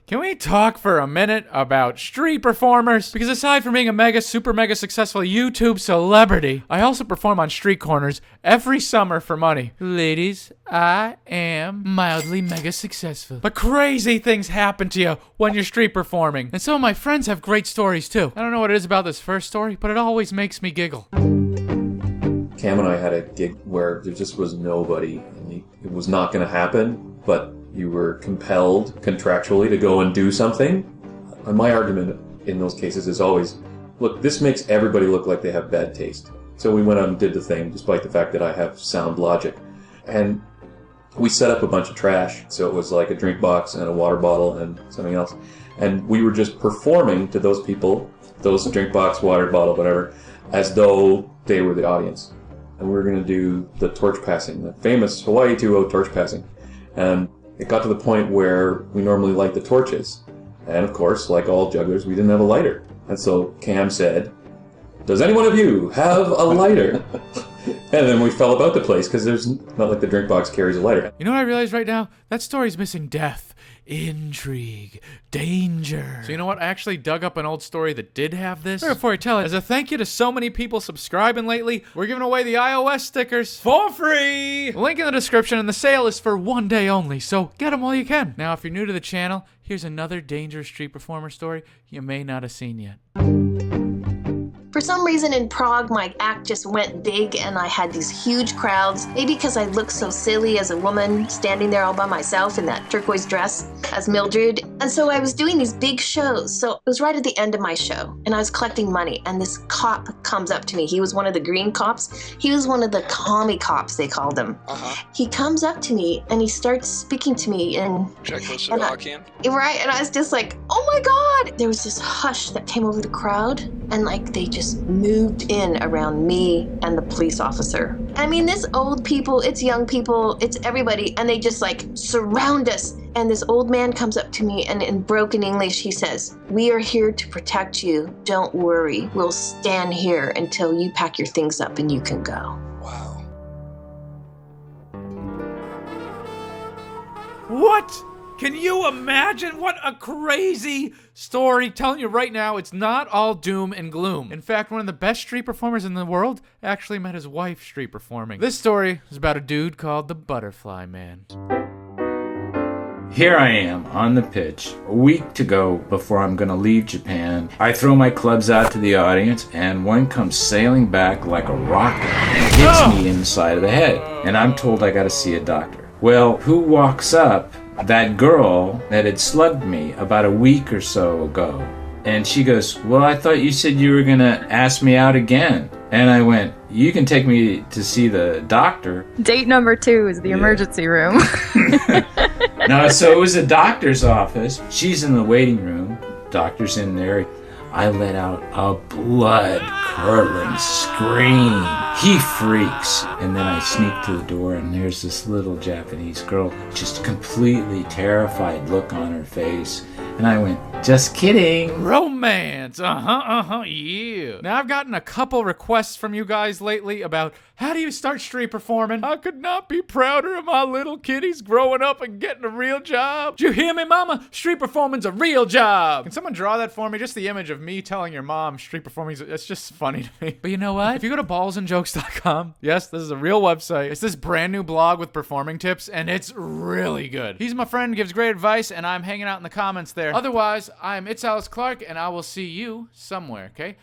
Can we talk for a minute about street performers? Because aside from being a super mega successful YouTube celebrity, I also perform on street corners every summer for money. Ladies, I am mildly mega successful. But crazy things happen to you when you're street performing. And some of my friends have great stories too. I don't know what it is about this first story, but it always makes me giggle. Cam and I had a gig where there just was nobody, and it was not going to happen, but you were compelled contractually to go and do something. And my argument in those cases is always, look, this makes everybody look like they have bad taste. So we went out and did the thing, despite the fact that I have sound logic. And we set up a bunch of trash, so it was like a drink box and a water bottle and something else. And we were just performing to those people, those drink box, water bottle, whatever, as though they were the audience. And we were going to do the torch passing, the famous Hawaii 2-0 torch passing. And it got to the point where we normally light the torches. And of course, like all jugglers, we didn't have a lighter. And so Cam said, does any one of you have a lighter? And then we fell about the place, because there's not like the drink box carries a lighter. You know what I realized right now? That story's missing death, intrigue, danger. So you know what? I actually dug up an old story that did have this. Before I tell it, as a thank you to so many people subscribing lately, we're giving away the iOS stickers for free. Link in the description, and the sale is for one day only, so get them while you can. Now, if you're new to the channel, here's another dangerous street performer story you may not have seen yet. For some reason in Prague, my act just went big and I had these huge crowds. Maybe because I looked so silly as a woman standing there all by myself in that turquoise dress as Mildred. And so I was doing these big shows. So it was right at the end of my show and I was collecting money and this cop comes up to me. He was one of the green cops. He was one of the commie cops, they called him. He comes up to me and he starts speaking to me and... Check close to the dog can. Right, and I was just like, oh my God! There was this hush that came over the crowd and like they just moved in around me and the police officer. I mean, this old people, it's young people, it's everybody, and they just like surround us. And this old man comes up to me and in broken English, he says, we are here to protect you. Don't worry. We'll stand here until you pack your things up and you can go. Wow. What? Can you imagine? What a crazy story. Telling you right now, it's not all doom and gloom. In fact, one of the best street performers in the world actually met his wife street performing. This story is about a dude called the Butterfly Man. Here I am on the pitch, a week to go before I'm gonna leave Japan. I throw my clubs out to the audience, and one comes sailing back like a rocket and hits me in the side of the head. And I'm told I gotta see a doctor. Well, who walks up? That girl that had slugged me about a week or so ago. And she goes, well, I thought you said you were gonna ask me out again. And I went, you can take me to see the doctor. Date number 2 is the emergency room. No, so it was a doctor's office. She's in the waiting room. Doctor's in there. I let out a blood-curdling scream. He freaks. And then I sneak to the door, and there's this little Japanese girl, just completely terrified look on her face. And I went, just kidding. Romance. Yeah. Now, I've gotten a couple requests from you guys lately about how do you start street performing? I could not be prouder of my little kiddies growing up and getting a real job. Did you hear me, mama? Street performing's a real job. Can someone draw that for me? Just the image of me telling your mom street performing, it's just funny to me. But you know what? If you go to ballsandjokes.com, yes, this is a real website. It's this brand new blog with performing tips, and it's really good. He's my friend, gives great advice, and I'm hanging out in the comments there. Otherwise, I'm itsalexclark, and I will see you somewhere, okay?